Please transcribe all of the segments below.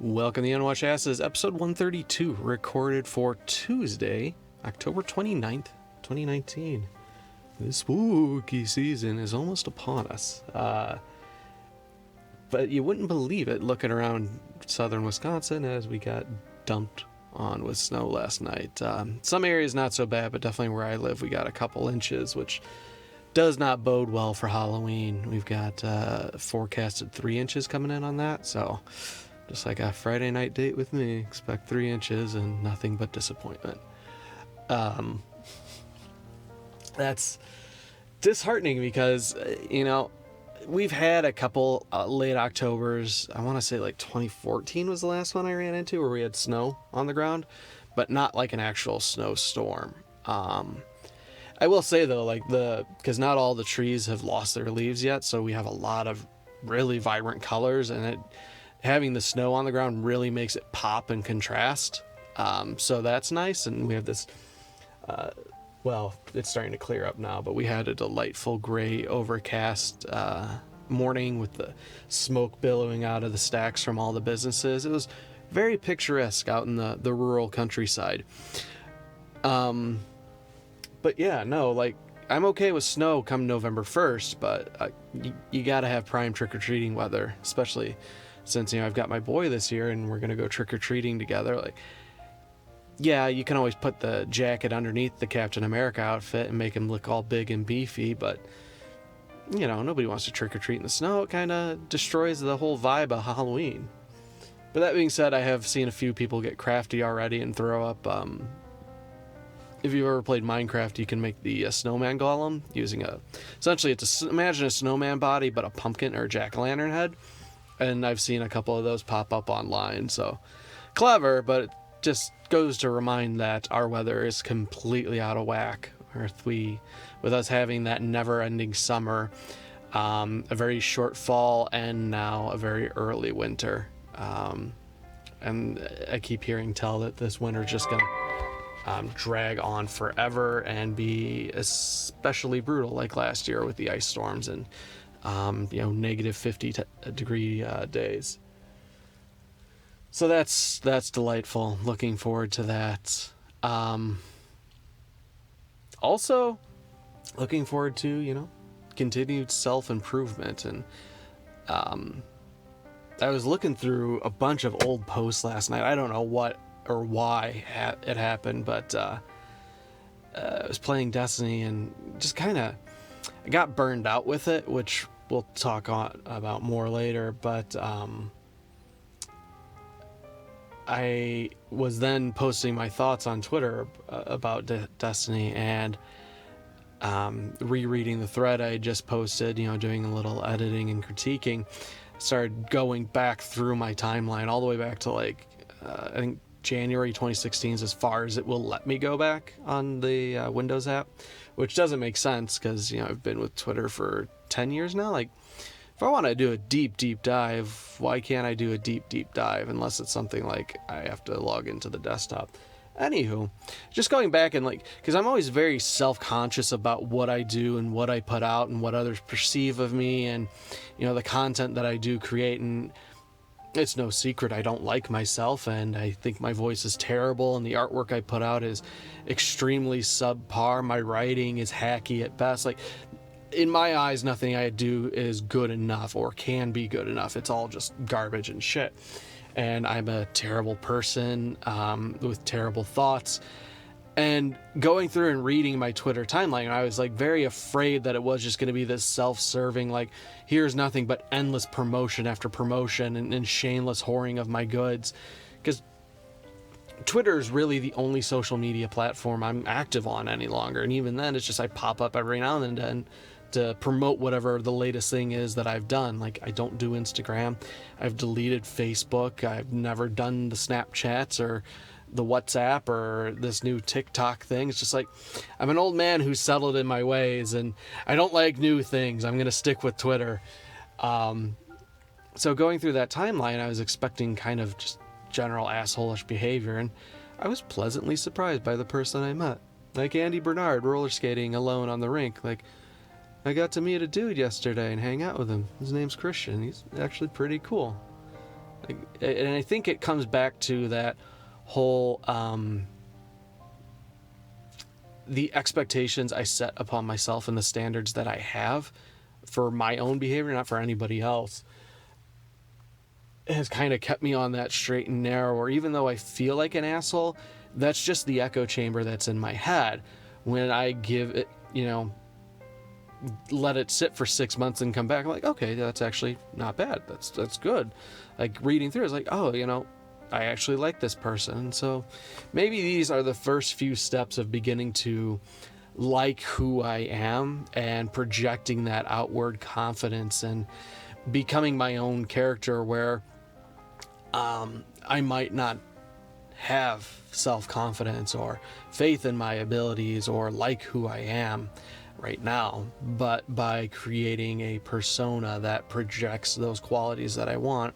Welcome to the Unwashed Asses, episode 132, recorded for Tuesday, October 29th, 2019. The spooky season is almost upon us. But you wouldn't believe it looking around southern Wisconsin as we got dumped on with snow last night. Some areas not so bad, but definitely where I live we got a couple inches, which does not bode well for Halloween. We've got forecasted 3 inches coming in on that, so just like a Friday night date with me, expect 3 inches and nothing but disappointment. That's disheartening because, we've had a couple late Octobers. I want to say like 2014 was the last one I ran into where we had snow on the ground, but not like an actual snowstorm. I will say though, because not all the trees have lost their leaves yet, so we have a lot of really vibrant colors, and having the snow on the ground really makes it pop and contrast. So that's nice, and we have this, it's starting to clear up now, but we had a delightful gray overcast morning with the smoke billowing out of the stacks from all the businesses. It was very picturesque out in the rural countryside. But yeah, no, I'm okay with snow come November 1st, but you gotta have prime trick-or-treating weather, especially since, I've got my boy this year and we're gonna go trick-or-treating together. Yeah, you can always put the jacket underneath the Captain America outfit and make him look all big and beefy, but, nobody wants to trick-or-treat in the snow. It kind of destroys the whole vibe of Halloween. But that being said, I have seen a few people get crafty already and throw up, if you've ever played Minecraft, you can make the snowman golem using essentially imagine a snowman body, but a pumpkin or a jack-o'-lantern head. And I've seen a couple of those pop up online, so clever, but it just goes to remind that our weather is completely out of whack. With us having that never-ending summer, a very short fall, and now a very early winter. And I keep hearing tell that this winter's just gonna drag on forever and be especially brutal like last year with the ice storms and negative 50 degree days. So that's delightful. Looking forward to that. Also looking forward to continued self-improvement. And I was looking through a bunch of old posts last night. I don't know what or why it happened, but I was playing Destiny and just kind of got burned out with it, which we'll talk about more later. But I was then posting my thoughts on Twitter about Destiny and rereading the thread I just posted, doing a little editing and critiquing. Started going back through my timeline all the way back to I think January 2016 is as far as it will let me go back on the Windows app, which doesn't make sense because I've been with Twitter for 10 years now. If I want to do a deep dive, why can't I do a deep dive unless it's something like I have to log into the desktop? Anywho, just going back and because I'm always very self-conscious about what I do and what I put out and what others perceive of me and the content that I do create. And it's no secret I don't like myself, and I think my voice is terrible, and the artwork I put out is extremely subpar. My writing is hacky at best. In my eyes, nothing I do is good enough or can be good enough. It's all just garbage and shit. And I'm a terrible person with terrible thoughts. And going through and reading my Twitter timeline, I was very afraid that it was just going to be this self-serving, here's nothing but endless promotion after promotion and shameless whoring of my goods. Because Twitter is really the only social media platform I'm active on any longer. And even then, it's just I pop up every now and then to promote whatever the latest thing is that I've done. I don't do Instagram. I've deleted Facebook. I've never done the Snapchats or the WhatsApp or this new TikTok thing. It's just I'm an old man who's settled in my ways and I don't like new things. I'm going to stick with Twitter. So going through that timeline, I was expecting kind of just general asshole-ish behavior, and I was pleasantly surprised by the person I met. Andy Bernard roller skating alone on the rink. I got to meet a dude yesterday and hang out with him. His name's Christian. He's actually pretty cool. And I think it comes back to that whole the expectations I set upon myself and the standards that I have for my own behavior, not for anybody else, has kind of kept me on that straight and narrow. Or even though I feel like an asshole, that's just the echo chamber that's in my head. When I give it, let it sit for 6 months and come back, I'm like, okay, that's actually not bad. That's good. Like reading through, it's like, oh, I actually like this person. So maybe these are the first few steps of beginning to like who I am and projecting that outward confidence and becoming my own character, where I might not have self-confidence or faith in my abilities or like who I am right now, but by creating a persona that projects those qualities that I want,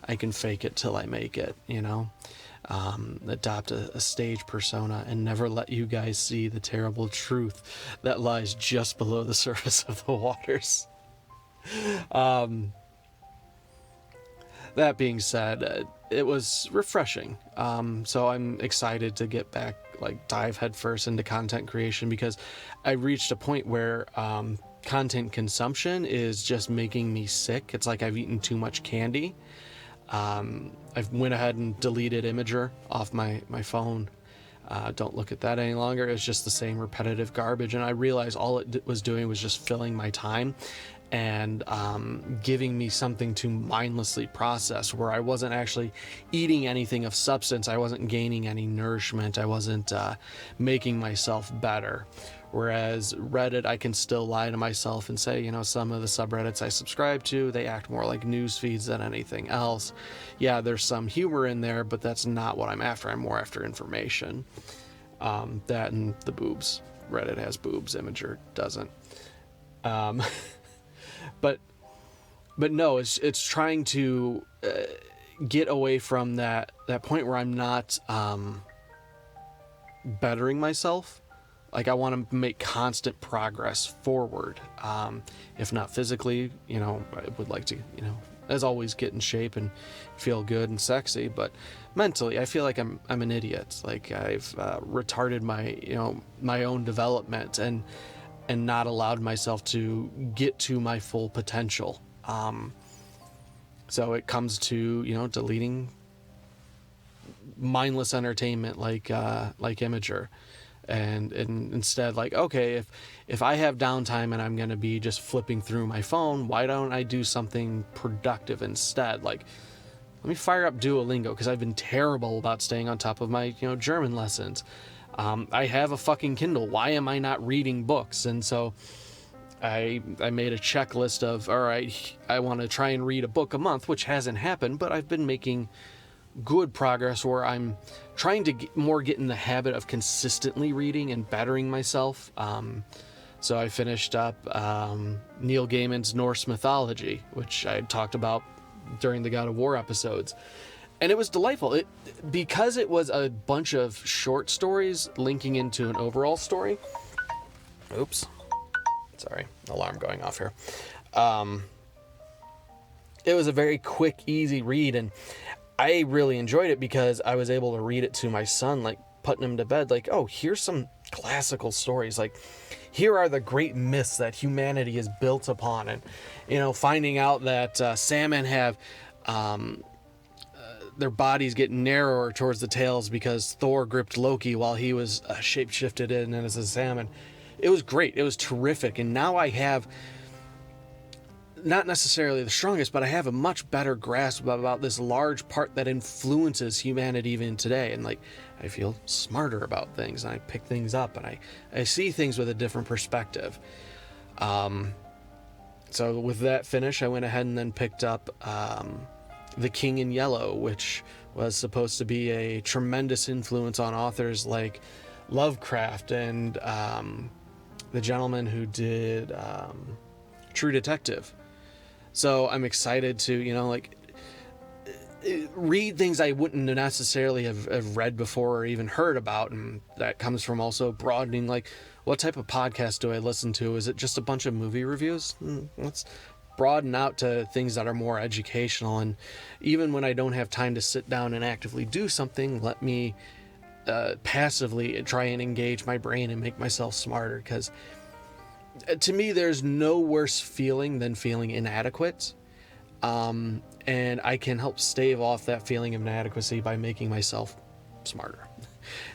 I can fake it till I make it, adopt a stage persona and never let you guys see the terrible truth that lies just below the surface of the waters. That being said, it was refreshing. So I'm excited to get back, dive headfirst into content creation, because I reached a point where content consumption is just making me sick. It's like I've eaten too much candy. I've went ahead and deleted Imager off my phone. Don't look at that any longer. It's just the same repetitive garbage. And I realized all it was doing was just filling my time and giving me something to mindlessly process, where I wasn't actually eating anything of substance. I wasn't gaining any nourishment. I wasn't making myself better. Whereas Reddit, I can still lie to myself and say, some of the subreddits I subscribe to, they act more like news feeds than anything else. Yeah, there's some humor in there, but that's not what I'm after. I'm more after information. That and the boobs. Reddit has boobs, Imager doesn't. But no, it's trying to get away from that point where I'm not bettering myself. Like, I want to make constant progress forward. If not physically, I would like to, as always, get in shape and feel good and sexy. But mentally, I feel like I'm an idiot. Like, I've retarded my own development and not allowed myself to get to my full potential. So it comes to, deleting mindless entertainment like Imager. And instead, okay, if I have downtime and I'm going to be just flipping through my phone, why don't I do something productive instead? Let me fire up Duolingo, because I've been terrible about staying on top of my, German lessons. I have a fucking Kindle. Why am I not reading books? And so I made a checklist of, all right, I want to try and read a book a month, which hasn't happened, but I've been making good progress where I'm trying to get in the habit of consistently reading and bettering myself. So I finished up Neil Gaiman's Norse mythology, which I had talked about during the God of War episodes. And it was delightful. Because it was a bunch of short stories linking into an overall story. Oops. Sorry, alarm going off here. It was a very quick, easy read, and I really enjoyed it because I was able to read it to my son, putting him to bed. Oh, here's some classical stories. Here are the great myths that humanity is built upon. And, finding out that salmon have their bodies get narrower towards the tails because Thor gripped Loki while he was shapeshifted in as a salmon. It was great. It was terrific. And now I have not necessarily the strongest, but I have a much better grasp about this large part that influences humanity even today. And I feel smarter about things, and I pick things up, and I see things with a different perspective. So with that finish, I went ahead and then picked up The King in Yellow, which was supposed to be a tremendous influence on authors like Lovecraft and the gentleman who did True Detective. So I'm excited to, read things I wouldn't necessarily have read before or even heard about. And that comes from also broadening, what type of podcast do I listen to? Is it just a bunch of movie reviews? Let's broaden out to things that are more educational. And even when I don't have time to sit down and actively do something, let me passively try and engage my brain and make myself smarter. Because to me, there's no worse feeling than feeling inadequate. And I can help stave off that feeling of inadequacy by making myself smarter.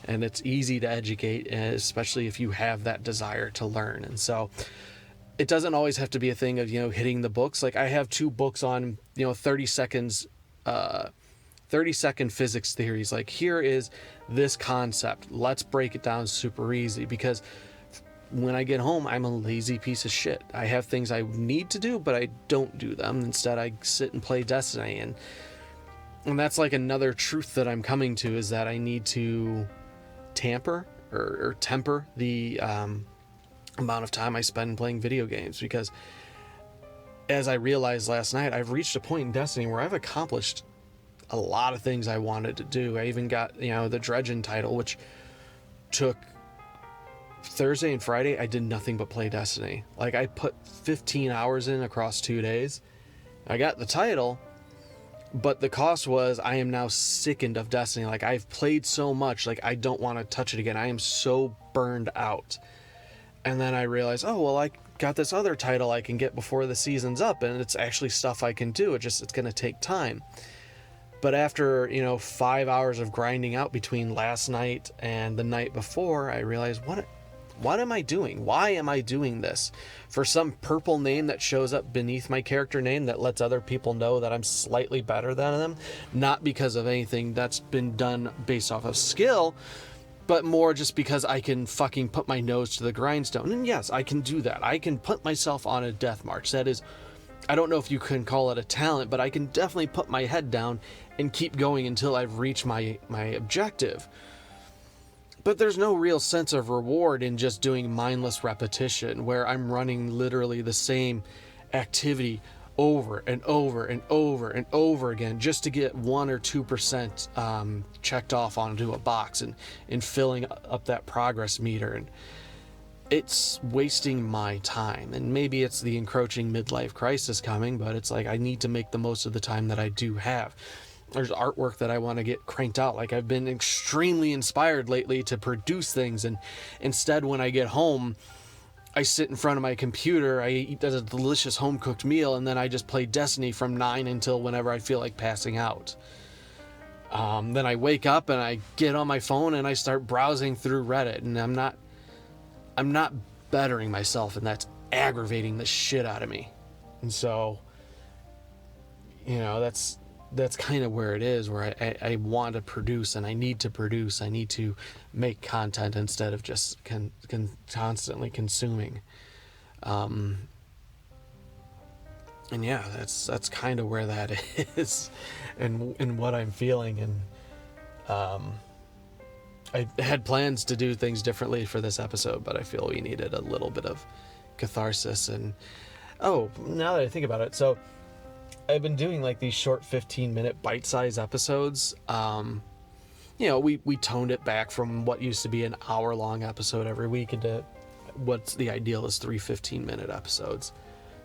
And it's easy to educate, especially if you have that desire to learn. And so it doesn't always have to be a thing of, hitting the books. Like I have 2 books on, 30-second physics theories. Like, here is this concept. Let's break it down super easy, because when I get home, I'm a lazy piece of shit. I have things I need to do, but I don't do them. Instead, I sit and play Destiny. And that's like another truth that I'm coming to, is that I need to temper the amount of time I spend playing video games. Because as I realized last night, I've reached a point in Destiny where I've accomplished a lot of things I wanted to do. I even got, the Dredgen title, which took Thursday and Friday. I did nothing but play Destiny. Like, I put 15 hours in across 2 days. I got the title, but the cost was I am now sickened of Destiny. Like, I've played so much, like, I don't want to touch it again. I am so burned out. And then I realized, oh, well, I got this other title I can get before the season's up, and it's actually stuff I can do. It's going to take time. But after, 5 hours of grinding out between last night and the night before, I realized, what am I doing? Why am I doing this? For some purple name that shows up beneath my character name that lets other people know that I'm slightly better than them, not because of anything that's been done based off of skill, but more just because I can fucking put my nose to the grindstone. And yes, I can do that. I can put myself on a death march. That is, I don't know if you can call it a talent, but I can definitely put my head down and keep going until I've reached my objective. But there's no real sense of reward in just doing mindless repetition, where I'm running literally the same activity over and over and over and over again just to get 1 or 2% checked off onto a box and filling up that progress meter. And it's wasting my time. And maybe it's the encroaching midlife crisis coming, but it's like I need to make the most of the time that I do have. There's artwork that I want to get cranked out. Like, I've been extremely inspired lately to produce things, and instead when I get home, I sit in front of my computer, I eat a delicious home-cooked meal, and then I just play Destiny from 9 until whenever I feel like passing out. Then I wake up and I get on my phone and I start browsing through Reddit, and I'm not bettering myself, and that's aggravating the shit out of me. And so, that's kind of where it is, where I want to produce, and I need to produce. I need to make content instead of just constantly consuming. And yeah, that's kind of where that is, and what I'm feeling. And I had plans to do things differently for this episode, but I feel we needed a little bit of catharsis. And now that I think about it, so I've been doing like these short 15-minute bite-sized episodes. We toned it back from what used to be an hour-long episode every week into what's the ideal is 3 15-minute episodes.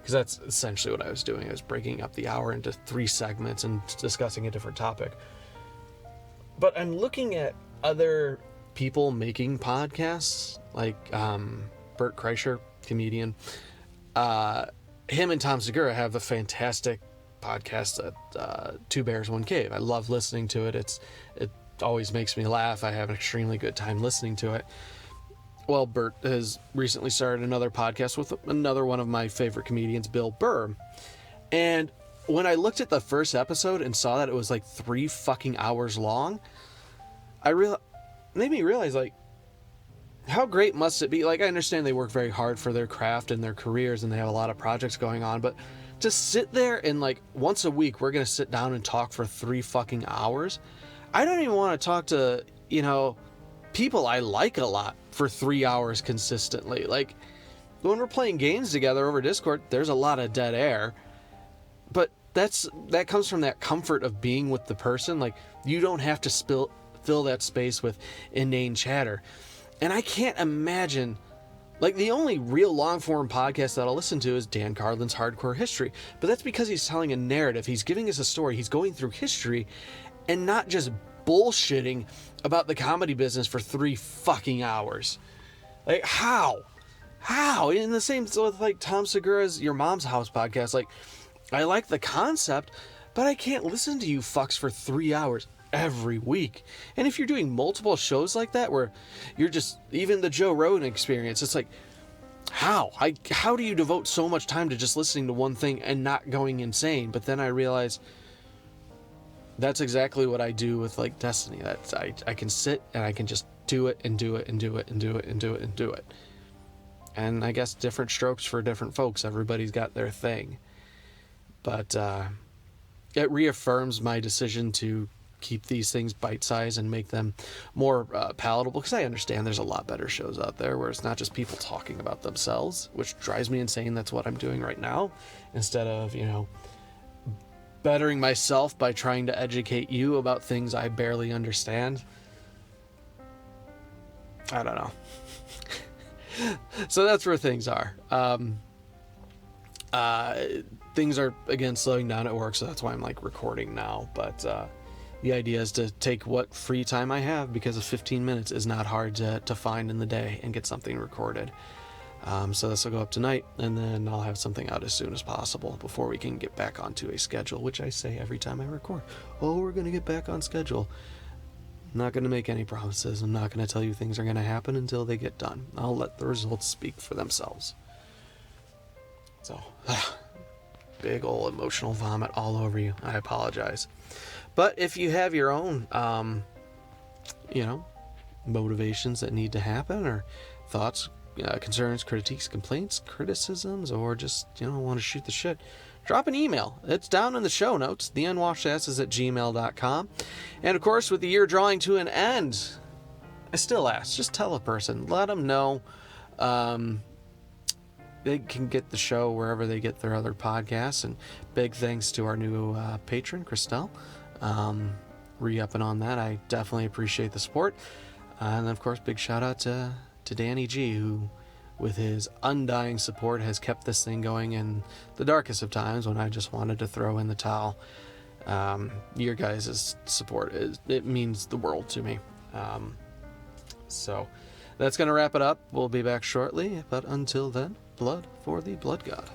Because that's essentially what I was doing. I was breaking up the hour into 3 segments and discussing a different topic. But I'm looking at other people making podcasts, like Bert Kreischer, comedian. Him and Tom Segura have a fantastic podcast at 2 Bears, 1 Cave. I love listening to it. It always makes me laugh. I have an extremely good time listening to it. Well, Bert has recently started another podcast with another one of my favorite comedians, Bill Burr. And when I looked at the first episode and saw that it was like 3 fucking hours long, made me realize, like, how great must it be? Like, I understand they work very hard for their craft and their careers, and they have a lot of projects going on, but to sit there and, like, once a week, we're going to sit down and talk for 3 fucking hours. I don't even want to talk to, people I like a lot for 3 hours consistently. Like, when we're playing games together over Discord, there's a lot of dead air, but that comes from that comfort of being with the person. Like, you don't have to fill that space with inane chatter. And I can't imagine Like, the only real long-form podcast that I'll listen to is Dan Carlin's Hardcore History. But that's because he's telling a narrative. He's giving us a story. He's going through history and not just bullshitting about the comedy business for 3 fucking hours. Like, how? In the same with, like, Tom Segura's Your Mom's House podcast. Like, I like the concept, but I can't listen to you fucks for 3 hours every week. And if you're doing multiple shows like that, where you're just, even the Joe Rogan Experience, it's like, how do you devote so much time to just listening to one thing and not going insane? But then I realize that's exactly what I do with, like, Destiny. That's I can sit and I can just do it and do it and do it and do it and do it and do it. And I guess different strokes for different folks. Everybody's got their thing. But it reaffirms my decision to keep these things bite-sized and make them more palatable, because I understand there's a lot better shows out there where it's not just people talking about themselves, which drives me insane. That's what I'm doing right now, instead of, bettering myself by trying to educate you about things I barely understand. I don't know. So that's where things are. Things are, again, slowing down at work, so that's why I'm, like, recording now. But the idea is to take what free time I have, because of 15 minutes is not hard to find in the day, and get something recorded. So this will go up tonight, and then I'll have something out as soon as possible before we can get back onto a schedule, which I say every time I record. Oh, we're going to get back on schedule. I'm not going to make any promises. I'm not going to tell you things are going to happen until they get done. I'll let the results speak for themselves. So, big old emotional vomit all over you. I apologize. But if you have your own, motivations that need to happen, or thoughts, concerns, critiques, complaints, criticisms, or just, want to shoot the shit, drop an email. It's down in the show notes, theunwashedasses@gmail.com. And of course, with the year drawing to an end, I still ask, just tell a person, let them know they can get the show wherever they get their other podcasts. And big thanks to our new patron, Christelle. Re-upping on that. I definitely appreciate the support. And then, of course, big shout out to Danny G, who, with his undying support, has kept this thing going in the darkest of times when I just wanted to throw in the towel. Your guys' support, it means the world to me. So that's going to wrap it up. We'll be back shortly, but until then, blood for the blood god.